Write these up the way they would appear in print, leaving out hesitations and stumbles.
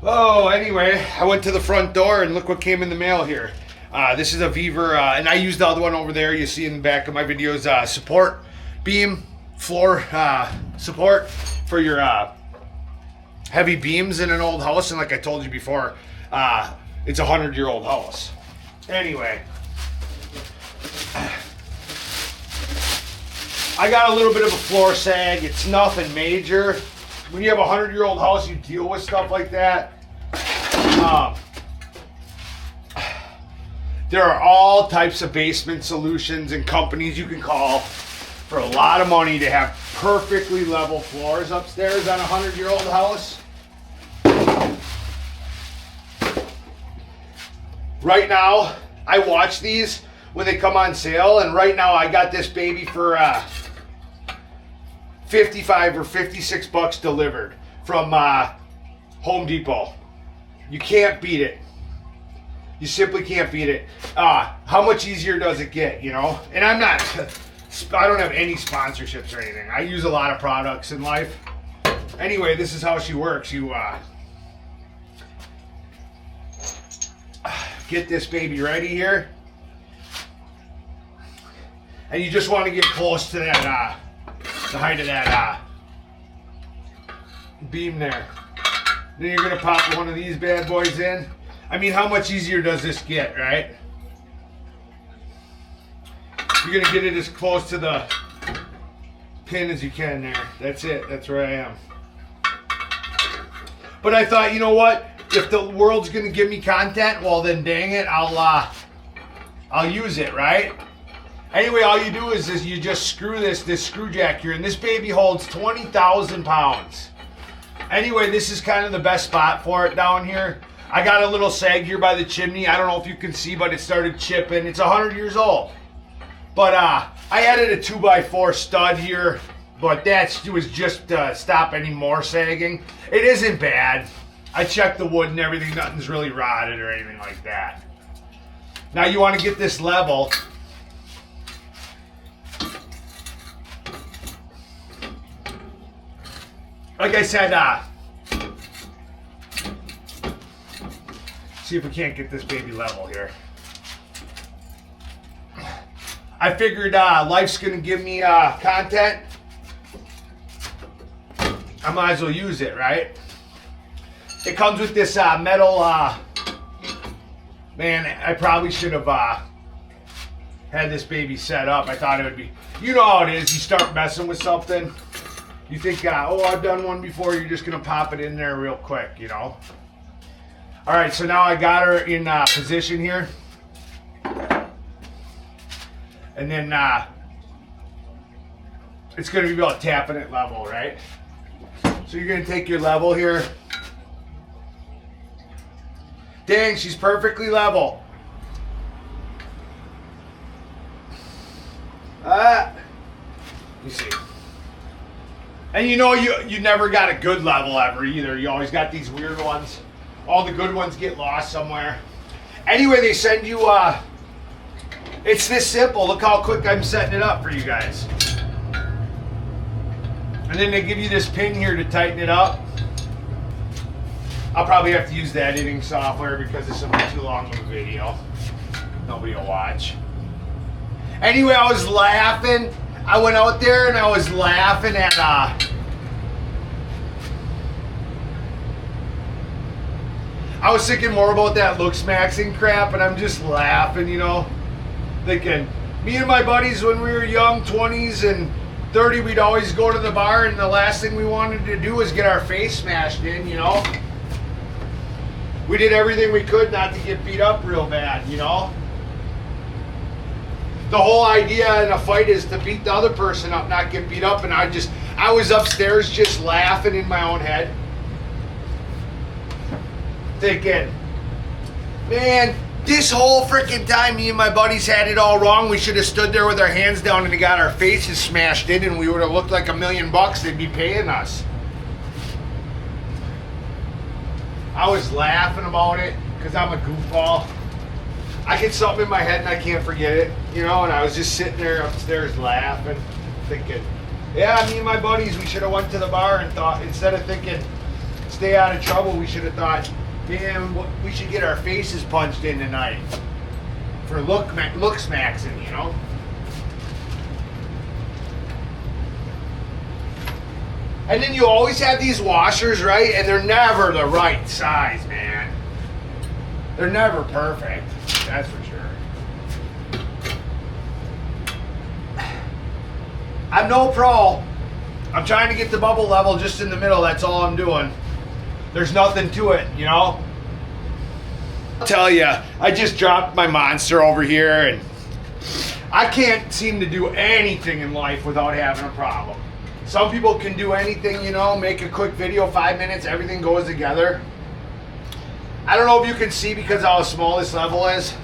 Oh, anyway, I went to the front door and look what came in the mail here. This is a Beaver, and I used the other one over there. You see in the back of my videos, support beam, floor support for your heavy beams in an old house. And like I told you before, it's a 100-year-old house. Anyway, I got a little bit of a floor sag. It's nothing major. When you have a 100-year-old house, you deal with stuff like that. There are all types of basement solutions and companies you can call for a lot of money to have perfectly level floors upstairs on a 100-year-old house. Right now, I watch these when they come on sale, and right now I got this baby for 55 or 56 bucks delivered from Home Depot. You can't beat it. You simply can't beat it. How much easier does it get, you know? And I don't have any sponsorships or anything. I use a lot of products in life. Anyway, this is how she works. You get this baby ready here. And you just want to get close to that, the height of that beam there. Then you're going to pop one of these bad boys in. I mean, how much easier does this get, right? You're going to get it as close to the pin as you can there. That's it. That's where I am. But I thought, you know what? If the world's going to give me content, well then dang it, I'll use it, right? Anyway, all you do is you just screw this screw jack here, and this baby holds 20,000 pounds. Anyway, this is kind of the best spot for it down here. I got a little sag here by the chimney. I don't know if you can see, but it started chipping. It's 100 years old. But I added a 2x4 stud here, but that was just to stop any more sagging. It isn't bad. I checked the wood and everything. Nothing's really rotted or anything like that. Now you want to get this level. Like I said, see if we can't get this baby level here. I figured life's gonna give me content. I might as well use it, right? It comes with this metal, man, I probably should have had this baby set up. I thought it would be, you know how it is, you start messing with something. You think, oh, I've done one before, you're just going to pop it in there real quick, you know? All right, so now I got her in position here. And then it's going to be about tapping it level, right? So you're going to take your level here. Dang, she's perfectly level. Let me see. And you know you never got a good level ever either. You always got these weird ones. All the good ones get lost somewhere. Anyway, they send you, it's this simple. Look how quick I'm setting it up for you guys. And then they give you this pin here to tighten it up. I'll probably have to use the editing software because this will be too long of a video. Nobody will watch. Anyway, I was laughing. I went out there and I was laughing at I was thinking more about that looks maxing crap, and I'm just laughing, you know, thinking me and my buddies when we were young, 20s and 30, we'd always go to the bar, and the last thing we wanted to do was get our face smashed in, you know. We did everything we could not to get beat up real bad, you know. The whole idea in a fight is to beat the other person up, not get beat up. And I was upstairs just laughing in my own head. Thinking, man, this whole freaking time me and my buddies had it all wrong. We should have stood there with our hands down and got our faces smashed in, and we would have looked like $1 million they'd be paying us. I was laughing about it because I'm a goofball. I get something in my head and I can't forget it, you know, and I was just sitting there upstairs laughing, thinking, yeah, me and my buddies, we should have went to the bar and thought, instead of stay out of trouble, we should have thought, man, we should get our faces punched in tonight for looks maxing, you know. And then you always have these washers, right? And they're never the right size, man. They're never perfect. That's for sure. I'm no pro. I'm trying to get the bubble level just in the middle. That's all I'm doing. There's nothing to it, you know? I'll tell you, I just dropped my monster over here, and I can't seem to do anything in life without having a problem. Some people can do anything, you know, make a quick video, 5 minutes, everything goes together. I don't know if you can see because of how small this level is,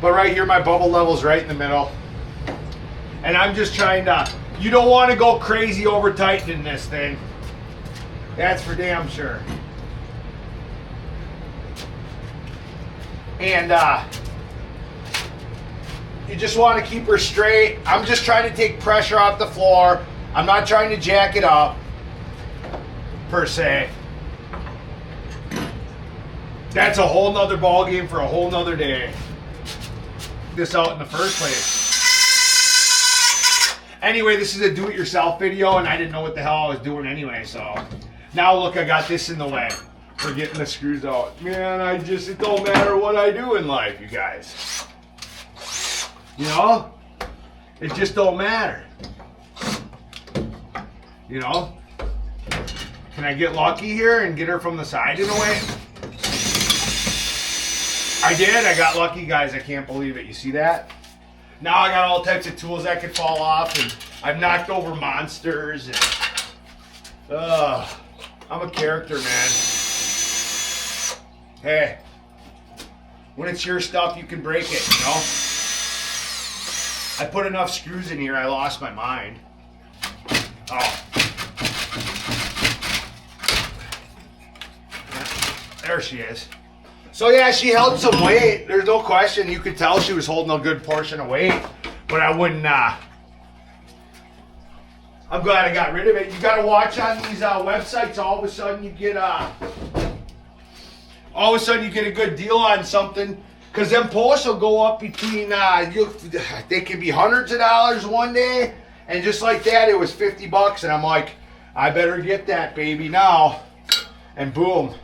but right here my bubble level's right in the middle. And I'm just trying to, you don't want to go crazy over tightening this thing. That's for damn sure. And you just want to keep her straight. I'm just trying to take pressure off the floor. I'm not trying to jack it up, per se. That's a whole nother ball game for a whole nother day. This out in the first place. Anyway, this is a do-it-yourself video, and I didn't know what the hell I was doing anyway, so now look, I got this in the way for getting the screws out. Man, it don't matter what I do in life, you guys. You know? It just don't matter. You know? Can I get lucky here and get her from the side in a way? I did. I got lucky, guys. I can't believe it. You see that? Now I got all types of tools that could fall off, and I've knocked over monsters. And, I'm a character, man. Hey, when it's your stuff, you can break it, you know? I put enough screws in here, I lost my mind. Oh. There she is. So yeah, she held some weight. There's no question. You could tell she was holding a good portion of weight. But I wouldn't, I'm glad I got rid of it. You got to watch on these websites. All of a sudden you get a good deal on something. Because them posts will go up between, they can be hundreds of dollars one day. And just like that, it was $50. And I'm like, I better get that baby now. And boom.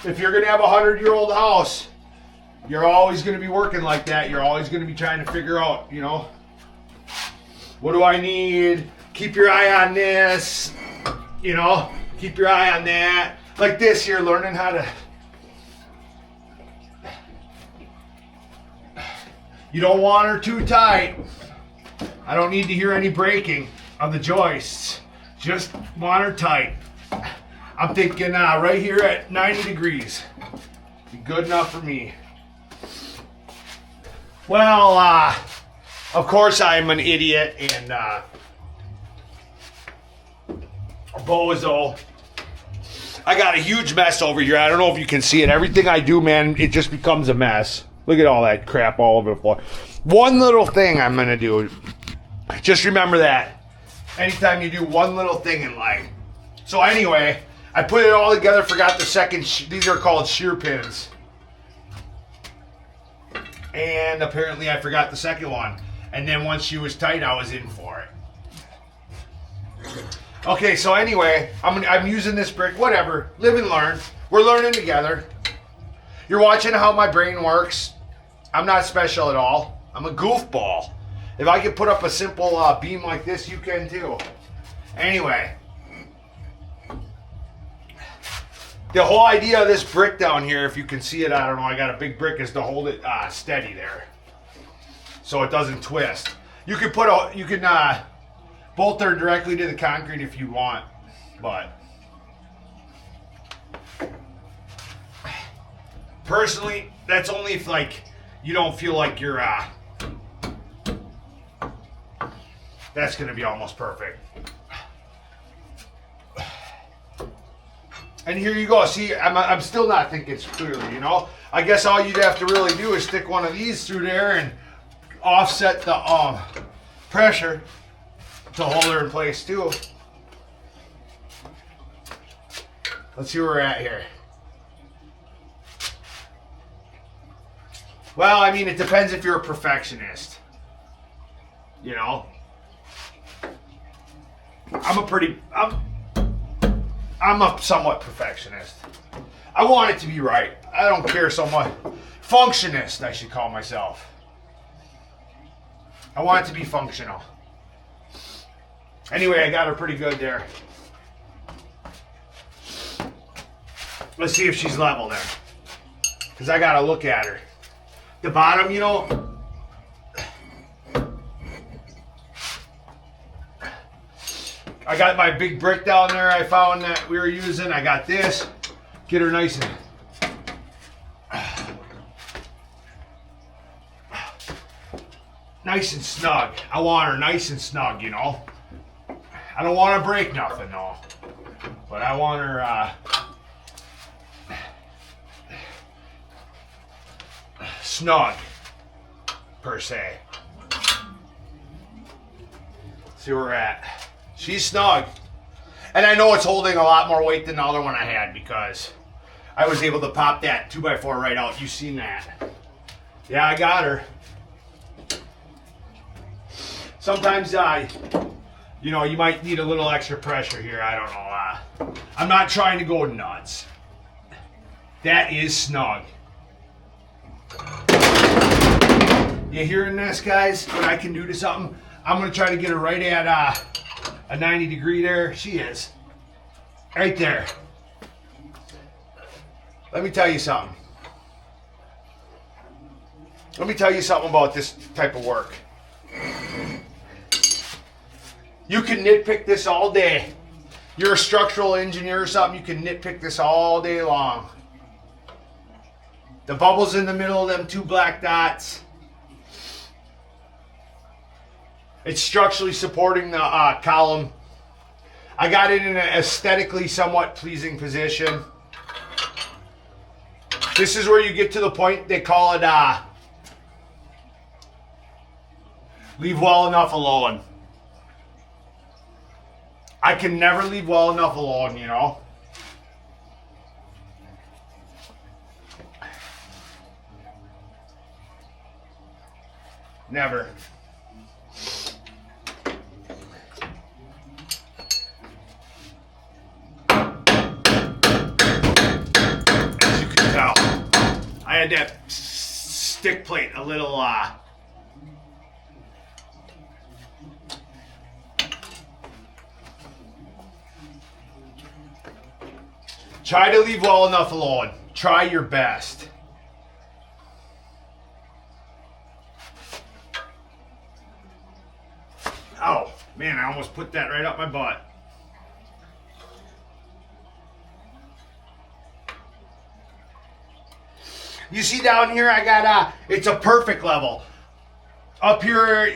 If you're going to have a 100-year-old house, you're always going to be working like that. You're always going to be trying to figure out, you know, what do I need? Keep your eye on this, you know, keep your eye on that. Like this here, learning how to, you don't want her too tight. I don't need to hear any breaking of the joists. Just want her tight. I'm thinking right here at 90 degrees. Be good enough for me. Well, of course I'm an idiot and a bozo. I got a huge mess over here. I don't know if you can see it. Everything I do, man, it just becomes a mess. Look at all that crap all over the floor. One little thing I'm going to do. Just remember that. Anytime you do one little thing in life. So anyway, I put it all together, forgot the second, these are called shear pins. And apparently I forgot the second one. And then once she was tight, I was in for it. Okay, so anyway, I'm using this brick, whatever, live and learn. We're learning together. You're watching how my brain works. I'm not special at all. I'm a goofball. If I could put up a simple beam like this, you can too. Anyway. The whole idea of this brick down here, if you can see it, I don't know, I got a big brick, is to hold it steady there. So it doesn't twist. You can bolt her directly to the concrete if you want, but personally, that's only if like you don't feel like you're that's gonna be almost perfect. And here you go. See, I'm still not thinking clearly, you know? I guess all you'd have to really do is stick one of these through there and offset the pressure to hold her in place too. Let's see where we're at here. Well, I mean, it depends if you're a perfectionist. You know? I'm a somewhat perfectionist. I want it to be right. I don't care so much. Functionist, I should call myself. I want it to be functional. Anyway, I got her pretty good there. Let's see if she's level there. Because I got to look at her. The bottom, you know, I got my big brick down there I found that we were using. I got this. Get her nice and snug. I want her nice and snug, you know. I don't want to break nothing, though. But I want her snug, per se. See where we're at. She's snug. And I know it's holding a lot more weight than the other one I had because I was able to pop that 2x4 right out. You've seen that. Yeah, I got her. Sometimes, you know, you might need a little extra pressure here. I don't know. I'm not trying to go nuts. That is snug. You hearing this, guys? What I can do to something? I'm going to try to get her right at a 90 degree there. She is. Right there. Let me tell you something. Let me tell you something about this type of work. You can nitpick this all day. You're a structural engineer or something, you can nitpick this all day long. The bubbles in the middle of them two black dots. It's structurally supporting the column. I got it in an aesthetically somewhat pleasing position. This is where you get to the point, they call it leave well enough alone. I can never leave well enough alone, you know. Never. As you can tell, I had that stick plate a little try to leave well enough alone. Try your best. Oh, man, I almost put that right up my butt. You see down here, I got, it's a perfect level. Up here,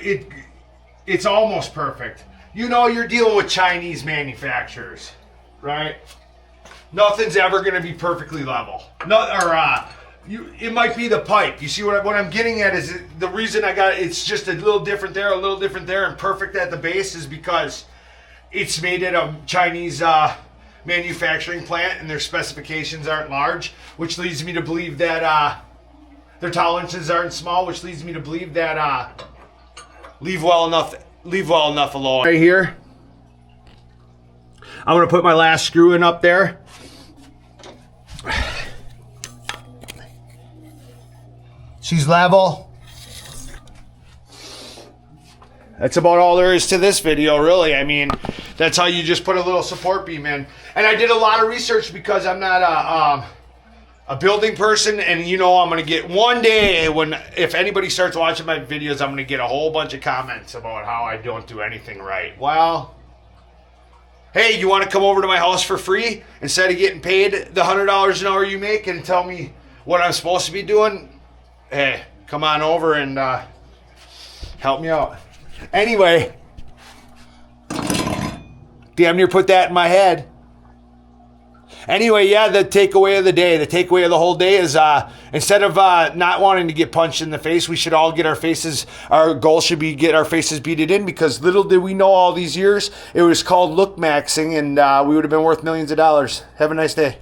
it's almost perfect. You know you're dealing with Chinese manufacturers, right? Nothing's ever going to be perfectly level. It might be the pipe. You see what I'm getting at is the reason I got it's just a little different there, and perfect at the base is because it's made at a Chinese manufacturing plant and their specifications aren't large, which leads me to believe that their tolerances aren't small, which leads me to believe that leave well enough alone. Right here, I'm going to put my last screw in up there. She's level. That's about all there is to this video, really. I mean, that's how you just put a little support beam in. And I did a lot of research because I'm not a building person, and you know I'm going to get one day if anybody starts watching my videos, I'm going to get a whole bunch of comments about how I don't do anything right. Well, hey, you want to come over to my house for free instead of getting paid the $100 an hour you make and tell me what I'm supposed to be doing? Hey, come on over and help me out. Anyway, damn near put that in my head. Anyway, yeah, the takeaway of the day, the takeaway of the whole day is instead of not wanting to get punched in the face, we should all get our goal should be get our faces beaten in, because little did we know all these years, it was called look maxing, and we would have been worth millions of dollars. Have a nice day.